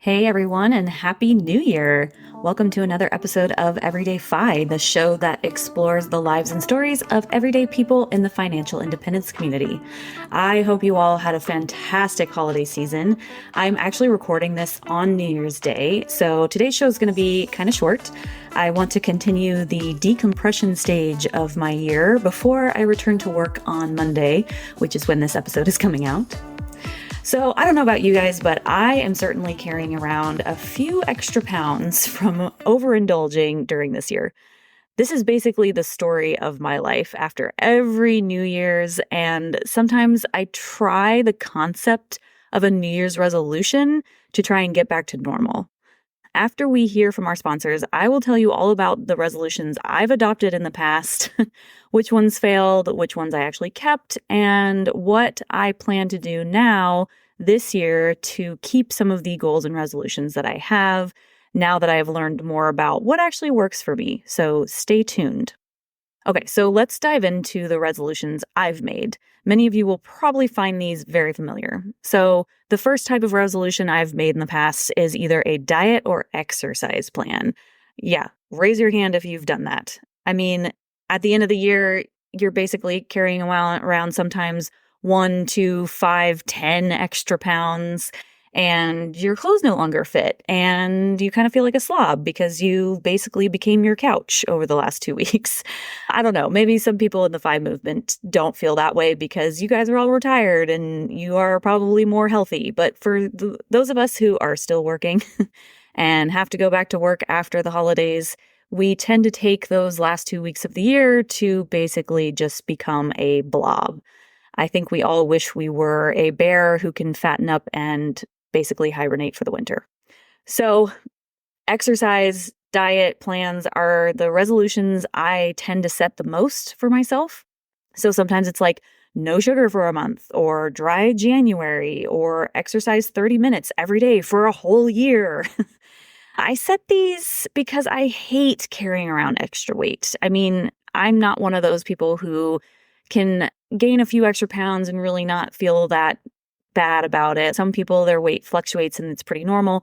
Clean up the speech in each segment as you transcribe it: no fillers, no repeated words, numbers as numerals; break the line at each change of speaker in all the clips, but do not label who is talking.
Hey everyone, and Happy New Year! Welcome to another episode of EverydayFI, the show that explores the lives and stories of everyday people in the financial independence community. I hope you all had a fantastic holiday season. I'm actually recording this on New Year's Day, so today's show is going to be kind of short. I want to continue the decompression stage of my year before I return to work on Monday, which is when this episode is coming out. So I don't know about you guys, but I am certainly carrying around a few extra pounds from overindulging during this year. This is basically the story of my life after every New Year's, and sometimes I try the concept of a New Year's resolution to try and get back to normal. After we hear from our sponsors, I will tell you all about the resolutions I've adopted in the past, which ones failed, which ones I actually kept, and what I plan to do now this year to keep some of the goals and resolutions that I have now that I have learned more about what actually works for me. So stay tuned. Okay, so let's dive into the resolutions I've made. Many of you will probably find these very familiar. So the first type of resolution I've made in the past is either a diet or exercise plan. Yeah, raise your hand if you've done that. I mean, at the end of the year, you're basically carrying around sometimes 1, 2, 5, 10 extra pounds, and your clothes no longer fit, and you kind of feel like a slob because you basically became your couch over the last 2 weeks. I don't know, maybe some people in the FI movement don't feel that way because you guys are all retired and you are probably more healthy. But for those of us who are still working and have to go back to work after the holidays, we tend to take those last 2 weeks of the year to basically just become a blob. I think we all wish we were a bear who can fatten up and basically hibernate for the winter. So exercise, diet plans are the resolutions I tend to set the most for myself. So sometimes it's like no sugar for a month, or dry January, or exercise 30 minutes every day for a whole year. I set these because I hate carrying around extra weight. I mean, I'm not one of those people who can gain a few extra pounds and really not feel that bad about it. Some people, their weight fluctuates and it's pretty normal.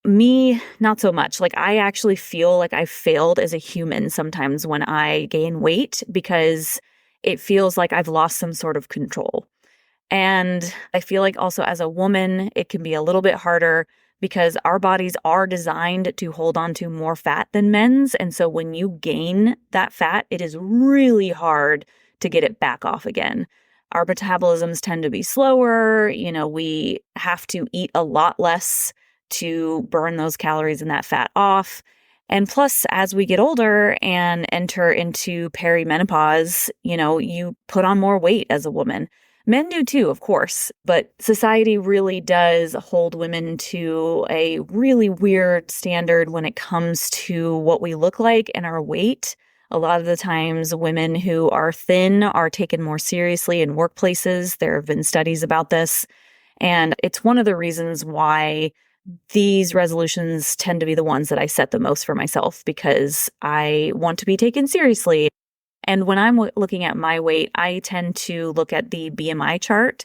Me, not so much. Like, I actually feel like I failed as a human sometimes when I gain weight because it feels like I've lost some sort of control. And I feel like also as a woman, it can be a little bit harder because our bodies are designed to hold on to more fat than men's. And so when you gain that fat, it is really hard to get it back off again. Our metabolisms tend to be slower. We have to eat a lot less to burn those calories and that fat off. And plus, as we get older and enter into perimenopause, you put on more weight as a woman. Men do too, of course, but society really does hold women to a really weird standard when it comes to what we look like and our weight. A lot of the times, women who are thin are taken more seriously in workplaces. There have been studies about this. And it's one of the reasons why these resolutions tend to be the ones that I set the most for myself, because I want to be taken seriously. And when I'm looking at my weight, I tend to look at the BMI chart.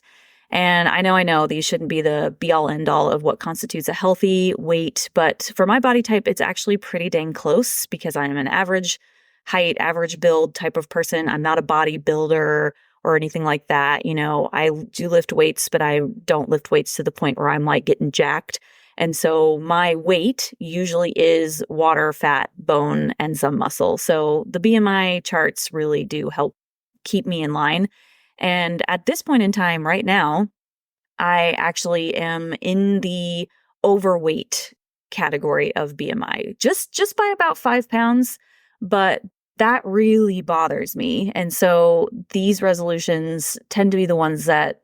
And I know these shouldn't be the be-all end-all of what constitutes a healthy weight, but for my body type, it's actually pretty dang close because I'm an average height, average build type of person. I'm not a bodybuilder or anything like that. I do lift weights, but I don't lift weights to the point where I'm like getting jacked. And so my weight usually is water, fat, bone, and some muscle. So the BMI charts really do help keep me in line. And at this point in time right now, I actually am in the overweight category of BMI, just by about 5 pounds. But that really bothers me. And so these resolutions tend to be the ones that,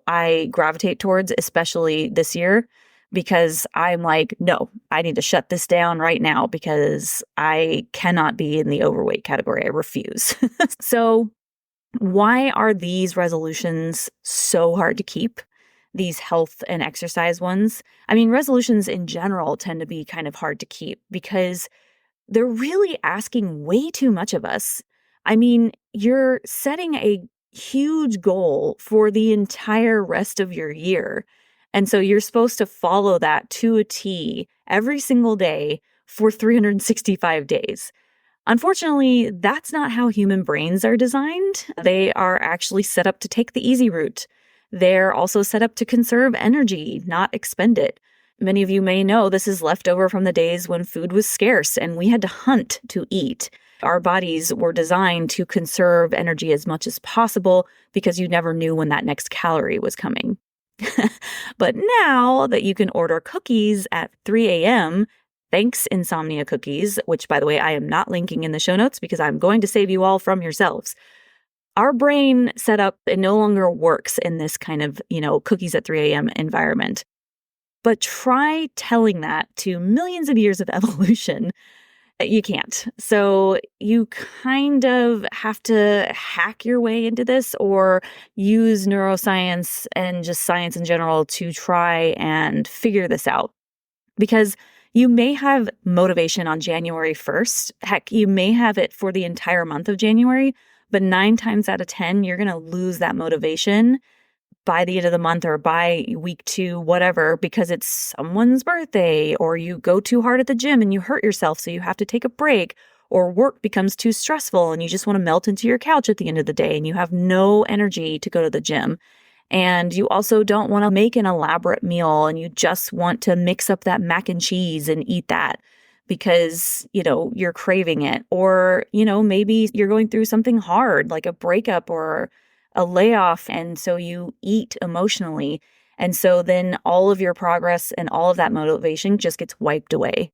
I gravitate towards, especially this year, because I'm like, no, I need to shut this down right now because I cannot be in the overweight category. I refuse. So why are these resolutions so hard to keep? These health and exercise ones? I mean, resolutions in general tend to be kind of hard to keep because they're really asking way too much of us. I mean, you're setting a huge goal for the entire rest of your year. And so you're supposed to follow that to a T every single day for 365 days. Unfortunately, that's not how human brains are designed. They are actually set up to take the easy route. They're also set up to conserve energy, not expend it. Many of you may know this is left over from the days when food was scarce and we had to hunt to eat. Our bodies were designed to conserve energy as much as possible because you never knew when that next calorie was coming. But now that you can order cookies at 3 a.m., thanks Insomnia Cookies, which, by the way, I am not linking in the show notes because I'm going to save you all from yourselves. Our brain setup, it no longer works in this kind of, cookies at 3 a.m. environment. But try telling that to millions of years of evolution. You can't. So you kind of have to hack your way into this or use neuroscience and just science in general to try and figure this out. Because you may have motivation on January 1st. Heck, you may have it for the entire month of January, but 9 times out of 10, you're going to lose that motivation by the end of the month or by week 2, whatever, because it's someone's birthday or you go too hard at the gym and you hurt yourself, so you have to take a break, or work becomes too stressful and you just want to melt into your couch at the end of the day and you have no energy to go to the gym. And you also don't want to make an elaborate meal and you just want to mix up that mac and cheese and eat that because, you're craving it. Or, maybe you're going through something hard like a breakup or a layoff. And so you eat emotionally. And so then all of your progress and all of that motivation just gets wiped away.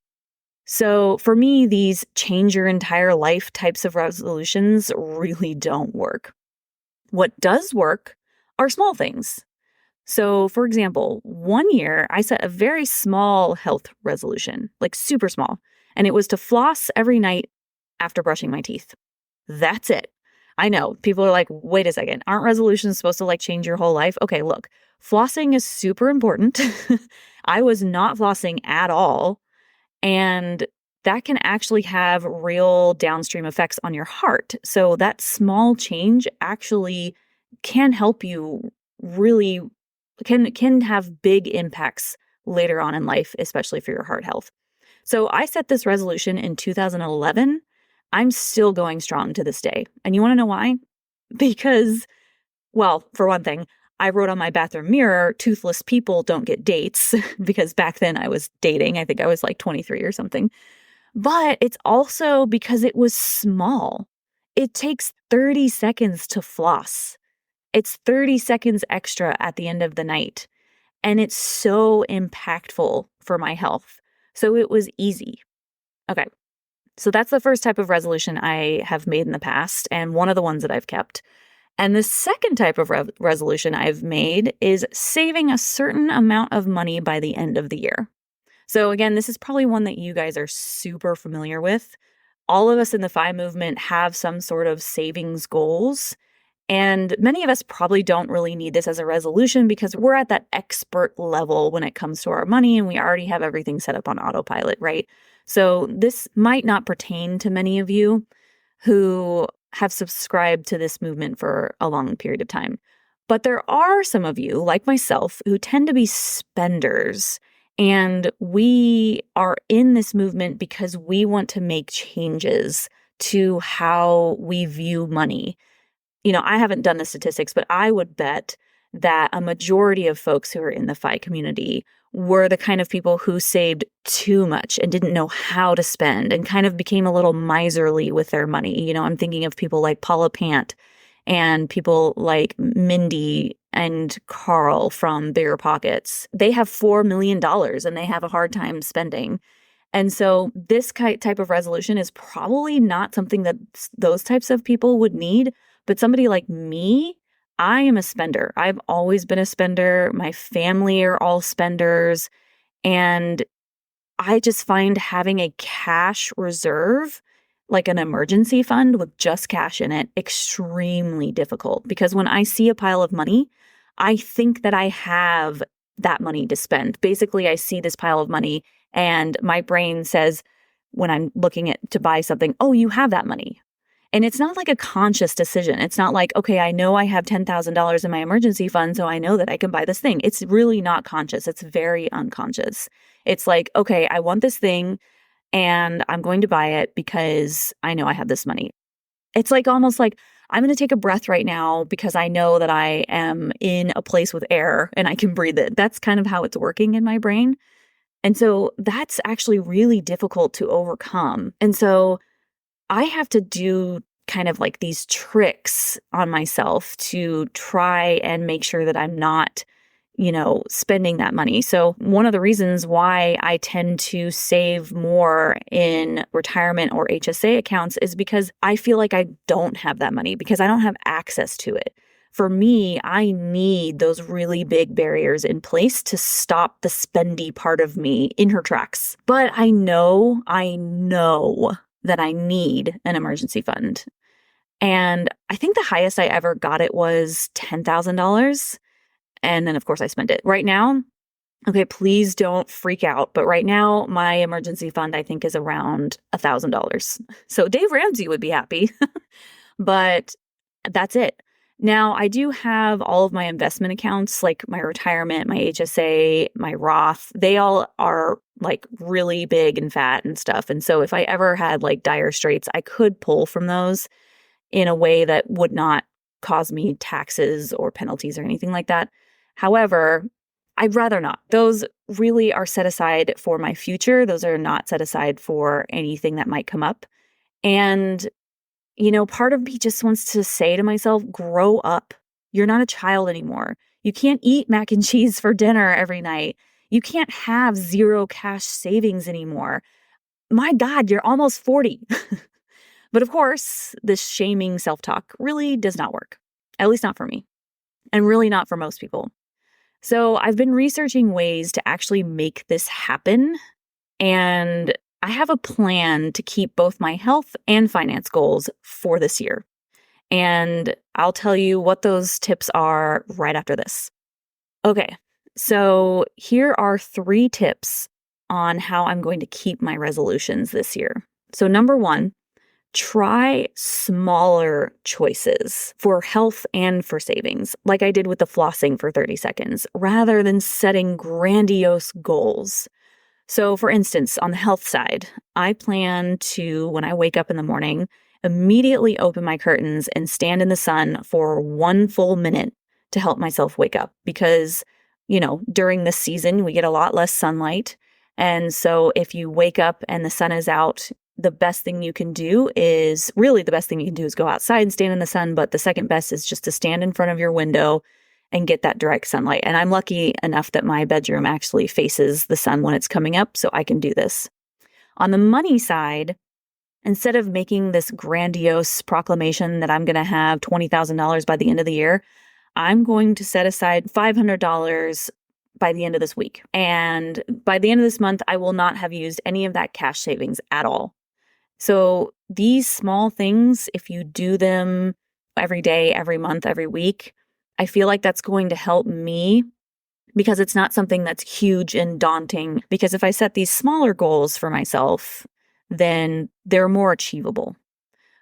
So for me, these change your entire life types of resolutions really don't work. What does work are small things. So for example, one year I set a very small health resolution, like super small, and it was to floss every night after brushing my teeth. That's it. I know people are like, wait a second, aren't resolutions supposed to change your whole life? Okay, look, flossing is super important. I was not flossing at all. And that can actually have real downstream effects on your heart. So that small change actually can help you really, can have big impacts later on in life, especially for your heart health. So I set this resolution in 2011. I'm still going strong to this day. And you want to know why? Because, well, for one thing, I wrote on my bathroom mirror, toothless people don't get dates, because back then I was dating. I think I was 23 or something. But it's also because it was small. It takes 30 seconds to floss. It's 30 seconds extra at the end of the night. And it's so impactful for my health. So it was easy. Okay. So that's the first type of resolution I have made in the past, and one of the ones that I've kept. And the second type of resolution I've made is saving a certain amount of money by the end of the year. So again, this is probably one that you guys are super familiar with. All of us in the FI movement have some sort of savings goals. And many of us probably don't really need this as a resolution because we're at that expert level when it comes to our money and we already have everything set up on autopilot, right? So this might not pertain to many of you who have subscribed to this movement for a long period of time. But there are some of you, like myself, who tend to be spenders. And we are in this movement because we want to make changes to how we view money. I haven't done the statistics, but I would bet that a majority of folks who are in the FI community were the kind of people who saved too much and didn't know how to spend and kind of became a little miserly with their money. I'm thinking of people like Paula Pant and people like Mindy and Carl from Bigger Pockets. They have $4 million and they have a hard time spending. And so this type of resolution is probably not something that those types of people would need. But somebody like me, I am a spender. I've always been a spender. My family are all spenders. And I just find having a cash reserve, like an emergency fund with just cash in it, extremely difficult. Because when I see a pile of money, I think that I have that money to spend. Basically, I see this pile of money and my brain says, when I'm looking to buy something, oh, you have that money. And it's not like a conscious decision. It's not like, okay, I know I have $10,000 in my emergency fund, so I know that I can buy this thing. It's really not conscious. It's very unconscious. It's like, okay, I want this thing and I'm going to buy it because I know I have this money. It's like almost like I'm going to take a breath right now because I know that I am in a place with air and I can breathe it. That's kind of how it's working in my brain. And so that's actually really difficult to overcome. And so I have to do kind of like these tricks on myself to try and make sure that I'm not, spending that money. So one of the reasons why I tend to save more in retirement or HSA accounts is because I feel like I don't have that money because I don't have access to it. For me, I need those really big barriers in place to stop the spendy part of me in her tracks. But I know that I need an emergency fund. And I think the highest I ever got it was $10,000. And then, of course, I spent it. Right now, okay, please don't freak out. But right now, my emergency fund, I think, is around $1,000. So Dave Ramsey would be happy. But that's it. Now, I do have all of my investment accounts, like my retirement, my HSA, my Roth. They all are like really big and fat and stuff. And so if I ever had like dire straits, I could pull from those in a way that would not cause me taxes or penalties or anything like that. However, I'd rather not. Those really are set aside for my future. Those are not set aside for anything that might come up. And part of me just wants to say to myself, grow up. You're not a child anymore. You can't eat mac and cheese for dinner every night. You can't have zero cash savings anymore. My God, you're almost 40. But of course, this shaming self-talk really does not work, at least not for me, and really not for most people. So I've been researching ways to actually make this happen, and I have a plan to keep both my health and finance goals for this year. And I'll tell you what those tips are right after this. Okay, so here are 3 tips on how I'm going to keep my resolutions this year. So number 1, try smaller choices for health and for savings, like I did with the flossing for 30 seconds, rather than setting grandiose goals. So for instance, on the health side, I plan to, when I wake up in the morning, immediately open my curtains and stand in the sun for 1 full minute to help myself wake up because, during this season, we get a lot less sunlight. And so if you wake up and the sun is out, the best thing you can do is go outside and stand in the sun. But the second best is just to stand in front of your window and get that direct sunlight. And I'm lucky enough that my bedroom actually faces the sun when it's coming up, so I can do this. On the money side, instead of making this grandiose proclamation that I'm going to have $20,000 by the end of the year, I'm going to set aside $500 by the end of this week. And by the end of this month, I will not have used any of that cash savings at all. So these small things, if you do them every day, every month, every week, I feel like that's going to help me because it's not something that's huge and daunting. Because if I set these smaller goals for myself, then they're more achievable.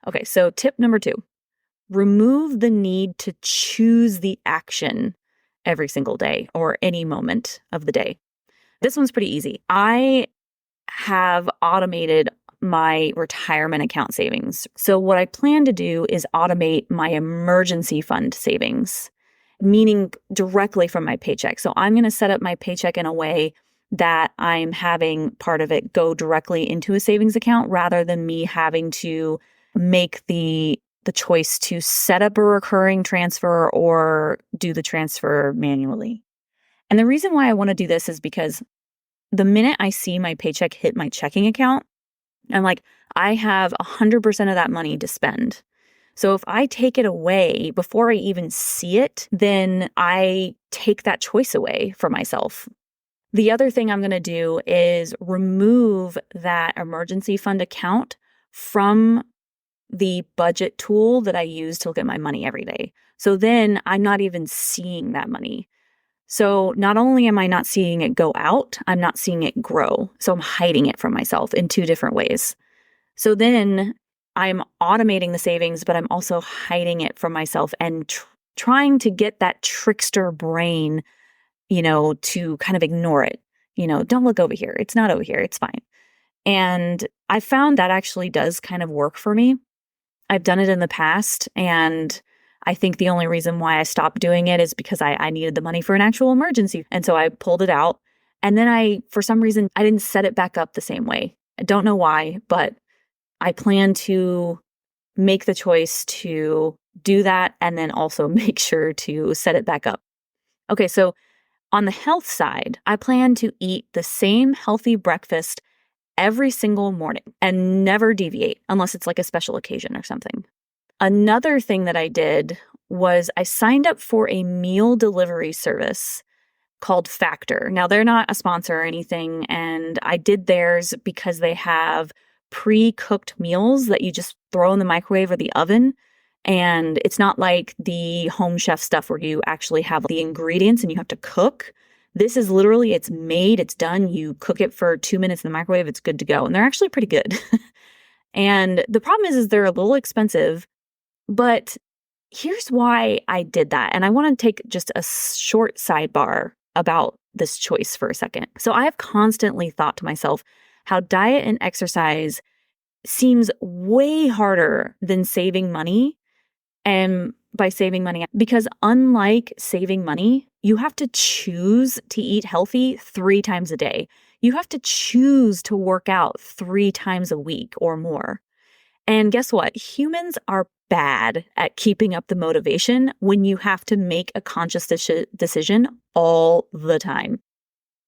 Okay, so tip number 2, remove the need to choose the action every single day or any moment of the day. This one's pretty easy. I have automated my retirement account savings. So what I plan to do is automate my emergency fund savings, meaning directly from my paycheck. So I'm going to set up my paycheck in a way that I'm having part of it go directly into a savings account rather than me having to make the choice to set up a recurring transfer or do the transfer manually. And the reason why I want to do this is because the minute I see my paycheck hit my checking account, I'm like, I have 100% of that money to spend. So if I take it away before I even see it, then I take that choice away from myself. The other thing I'm going to do is remove that emergency fund account from the budget tool that I use to look at my money every day. So then I'm not even seeing that money. So not only am I not seeing it go out, I'm not seeing it grow. So I'm hiding it from myself in 2 different ways. So then I'm automating the savings, but I'm also hiding it from myself and trying to get that trickster brain, to kind of ignore it. Don't look over here. It's not over here. It's fine. And I found that actually does kind of work for me. I've done it in the past, and I think the only reason why I stopped doing it is because I needed the money for an actual emergency. And so I pulled it out. And then for some reason, I didn't set it back up the same way. I don't know why, but I plan to make the choice to do that and then also make sure to set it back up. Okay, so on the health side, I plan to eat the same healthy breakfast every single morning and never deviate unless it's like a special occasion or something. Another thing that I did was I signed up for a meal delivery service called Factor. Now, they're not a sponsor or anything, and I did theirs because they have pre-cooked meals that you just throw in the microwave or the oven. And it's not like the Home Chef stuff where you actually have the ingredients and you have to cook. This is literally, it's made, it's done. You cook it for 2 minutes in the microwave, it's good to go. And they're actually pretty good. And the problem is they're a little expensive, but here's why I did that. And I want to take just a short sidebar about this choice for a second. So I have constantly thought to myself how diet and exercise seems way harder than saving money. And by saving money, because unlike saving money, you have to choose to eat healthy 3 times a day. You have to choose to work out 3 times a week or more. And guess what? Humans are bad at keeping up the motivation when you have to make a conscious decision all the time.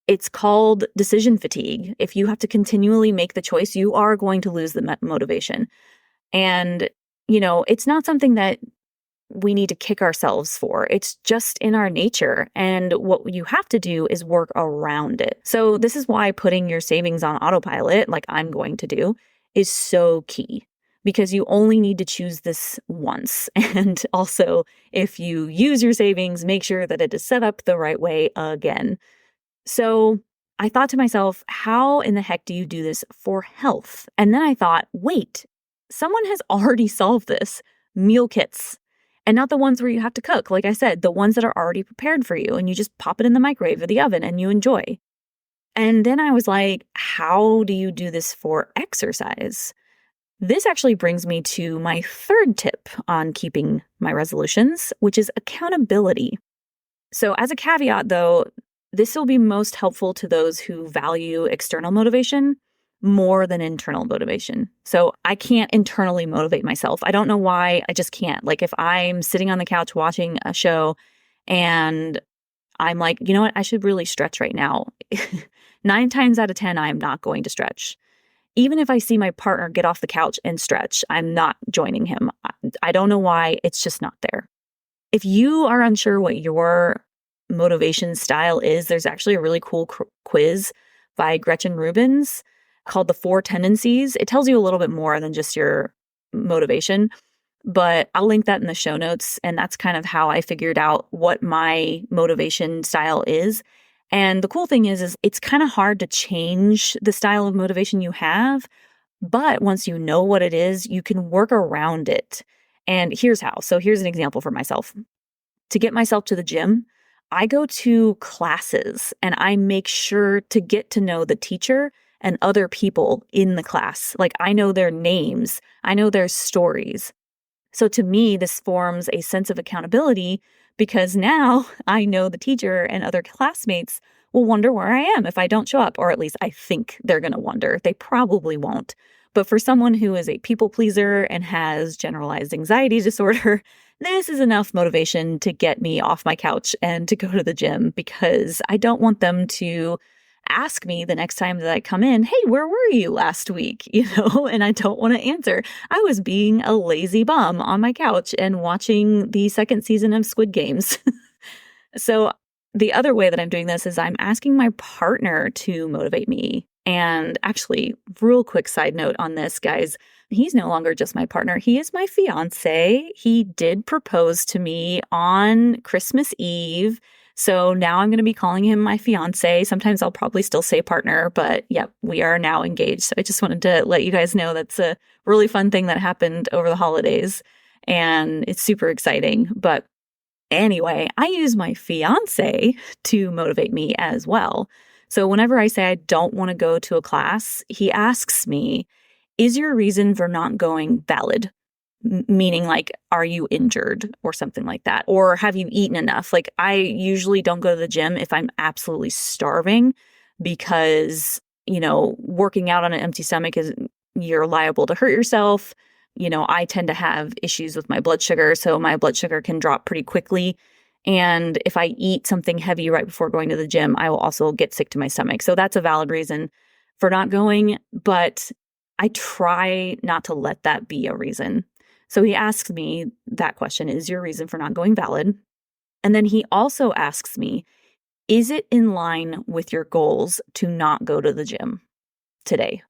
It's called decision fatigue. If you have to continually make the choice, you are going to lose the motivation. And, it's not something that we need to kick ourselves for. It's just in our nature. And what you have to do is work around it. So this is why putting your savings on autopilot, like I'm going to do, is so key. Because you only need to choose this once. And also, if you use your savings, make sure that it is set up the right way again. So I thought to myself, how in the heck do you do this for health? And then I thought, wait, someone has already solved this. Meal kits. And not the ones where you have to cook. Like I said, the ones that are already prepared for you and you just pop it in the microwave or the oven and you enjoy. And then I was like, how do you do this for exercise? This actually brings me to my third tip on keeping my resolutions, which is accountability. So as a caveat, though, this will be most helpful to those who value external motivation more than internal motivation. So I can't internally motivate myself. I don't know why, I just can't. Like if I'm sitting on the couch watching a show and I'm like, you know what, I should really stretch right now. 9 times out of 10, I'm not going to stretch. Even if I see my partner get off the couch and stretch, I'm not joining him. I don't know why, it's just not there. If you are unsure what your motivation style is, there's actually a really cool quiz by Gretchen Rubin called the 4 Tendencies. It tells you a little bit more than just your motivation, but I'll link that in the show notes. And that's kind of how I figured out what my motivation style is. And the cool thing is it's kind of hard to change the style of motivation you have. But once you know what it is, you can work around it. And here's how. So here's an example for myself. To get myself to the gym, I go to classes and I make sure to get to know the teacher and other people in the class. Like I know their names, I know their stories. So to me, this forms a sense of accountability because now I know the teacher and other classmates will wonder where I am if I don't show up, or at least I think they're going to wonder. They probably won't. But for someone who is a people pleaser and has generalized anxiety disorder, this is enough motivation to get me off my couch and to go to the gym because I don't want them to ask me the next time that I come in, hey, where were you last week? And I don't want to answer. I was being a lazy bum on my couch and watching the 2nd season of Squid Games. So the other way that I'm doing this is I'm asking my partner to motivate me. And actually, real quick side note on this, guys, he's no longer just my partner. He is my fiance. He did propose to me on Christmas Eve. So now I'm going to be calling him my fiance. Sometimes I'll probably still say partner, but yep, we are now engaged. So I just wanted to let you guys know that's a really fun thing that happened over the holidays, and it's super exciting. But anyway, I use my fiance to motivate me as well. So whenever I say I don't want to go to a class, he asks me, is your reason for not going valid? Meaning like, are you injured or something like that? Or have you eaten enough? Like, I usually don't go to the gym if I'm absolutely starving because, working out on an empty stomach you're liable to hurt yourself. I tend to have issues with my blood sugar, so my blood sugar can drop pretty quickly. And if I eat something heavy right before going to the gym, I will also get sick to my stomach. So that's a valid reason for not going, but I try not to let that be a reason. So he asks me that question, is your reason for not going valid? And then he also asks me, is it in line with your goals to not go to the gym today?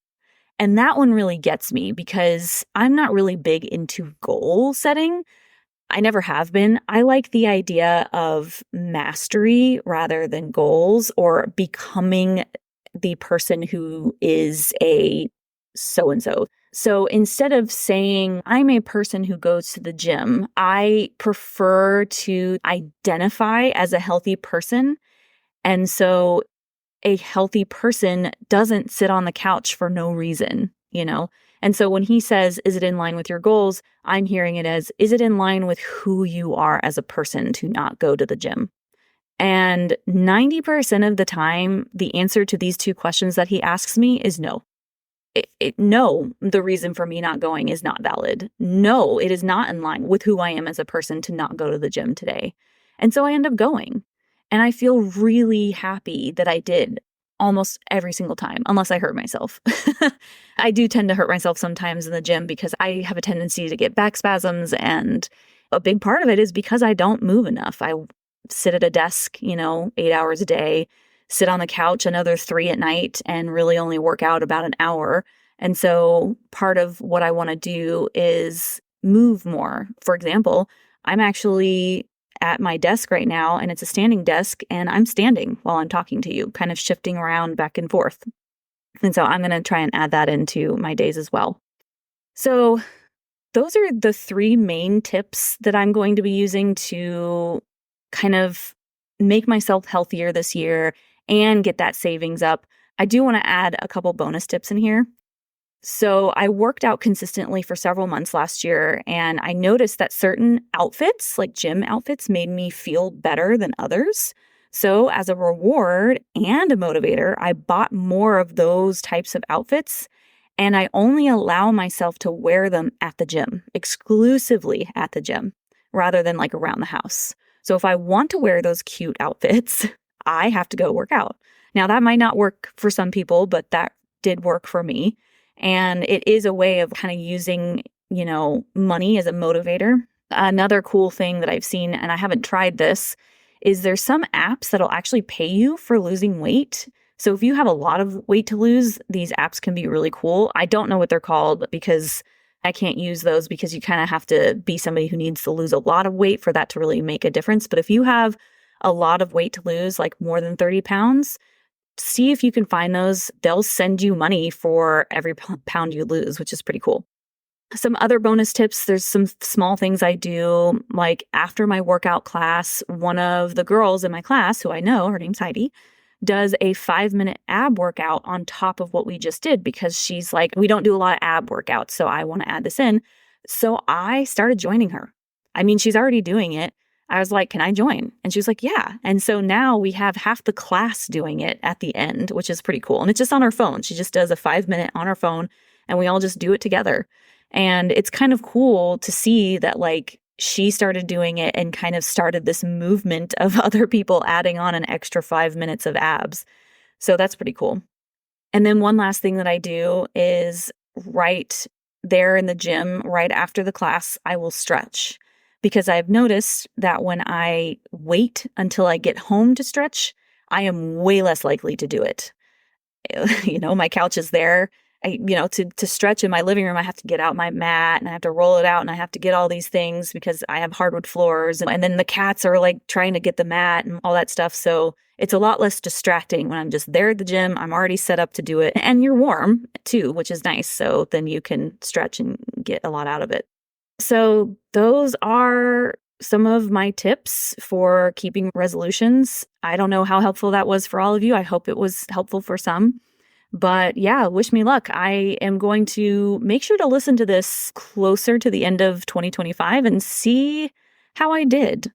And that one really gets me because I'm not really big into goal setting. I never have been. I like the idea of mastery rather than goals, or becoming the person who is a so-and-so. So instead of saying I'm a person who goes to the gym, I prefer to identify as a healthy person. And so a healthy person doesn't sit on the couch for no reason. And so when he says, is it in line with your goals? I'm hearing it as, is it in line with who you are as a person to not go to the gym? And 90% of the time, the answer to these two questions that he asks me is no. No, the reason for me not going is not valid. No, it is not in line with who I am as a person to not go to the gym today. And so I end up going. And I feel really happy that I did almost every single time, unless I hurt myself. I do tend to hurt myself sometimes in the gym because I have a tendency to get back spasms. And a big part of it is because I don't move enough. I sit at a desk, 8 hours a day, sit on the couch another 3 at night, and really only work out about an hour. And so part of what I want to do is move more. For example, I'm actually at my desk right now, and it's a standing desk, and I'm standing while I'm talking to you, kind of shifting around back and forth. And so I'm going to try and add that into my days as well. So those are the 3 main tips that I'm going to be using to kind of make myself healthier this year and get that savings up. I do want to add a couple bonus tips in here. So I worked out consistently for several months last year, and I noticed that certain outfits, like gym outfits, made me feel better than others. So as a reward and a motivator, I bought more of those types of outfits, and I only allow myself to wear them at the gym, exclusively at the gym, rather than like around the house. So if I want to wear those cute outfits, I have to go work out. Now that might not work for some people, but that did work for me. And it is a way of kind of using, money as a motivator. Another cool thing that I've seen, and I haven't tried this, is there's some apps that'll actually pay you for losing weight. So if you have a lot of weight to lose, these apps can be really cool. I don't know what they're called because I can't use those, because you kind of have to be somebody who needs to lose a lot of weight for that to really make a difference. But if you have a lot of weight to lose, like more than 30 pounds, see if you can find those. They'll send you money for every pound you lose, which is pretty cool. Some other bonus tips, there's some small things I do, like after my workout class, one of the girls in my class, who I know, her name's Heidi, does a 5-minute ab workout on top of what we just did, because she's like, we don't do a lot of ab workouts, so I want to add this in. So I started joining her. I mean, she's already doing it. I was like, can I join? And she was like, yeah. And so now we have half the class doing it at the end, which is pretty cool. And it's just on her phone. She just does a 5-minute on her phone, and we all just do it together. And it's kind of cool to see that like she started doing it and kind of started this movement of other people adding on an extra 5 minutes of abs. So that's pretty cool. And then one last thing that I do is right there in the gym, right after the class, I will stretch. Because I've noticed that when I wait until I get home to stretch, I am way less likely to do it. My couch is there. to stretch in my living room, I have to get out my mat and I have to roll it out and I have to get all these things because I have hardwood floors. And then the cats are like trying to get the mat and all that stuff. So it's a lot less distracting when I'm just there at the gym. I'm already set up to do it. And you're warm too, which is nice. So then you can stretch and get a lot out of it. So those are some of my tips for keeping resolutions. I don't know how helpful that was for all of you. I hope it was helpful for some. But yeah, wish me luck. I am going to make sure to listen to this closer to the end of 2025 and see how I did.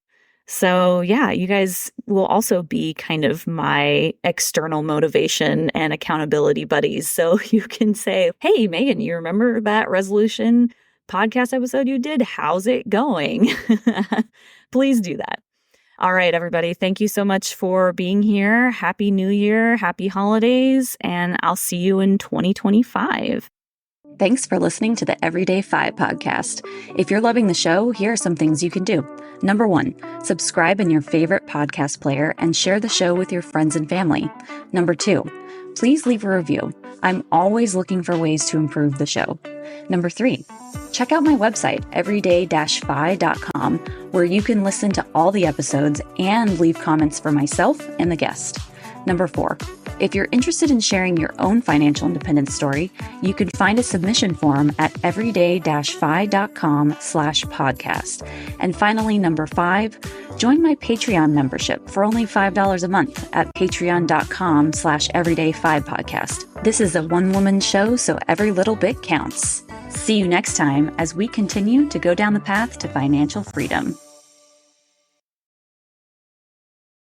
So yeah, you guys will also be kind of my external motivation and accountability buddies. So you can say, hey, Megan, you remember that resolution podcast episode you did? How's it going? Please do that. All right, everybody. Thank you so much for being here. Happy New Year, happy holidays, and I'll see you in 2025.
Thanks for listening to the EverydayFI podcast. If you're loving the show, here are some things you can do. Number 1, subscribe in your favorite podcast player and share the show with your friends and family. Number 2, please leave a review. I'm always looking for ways to improve the show. Number 3, check out my website, EverydayFI.com, where you can listen to all the episodes and leave comments for myself and the guest. Number 4, if you're interested in sharing your own financial independence story, you can find a submission form at EverydayFI.com/podcast. And finally, number 5, join my Patreon membership for only $5 a month at patreon.com/EverydayFI podcast. This is a one-woman show, so every little bit counts. See you next time as we continue to go down the path to financial freedom.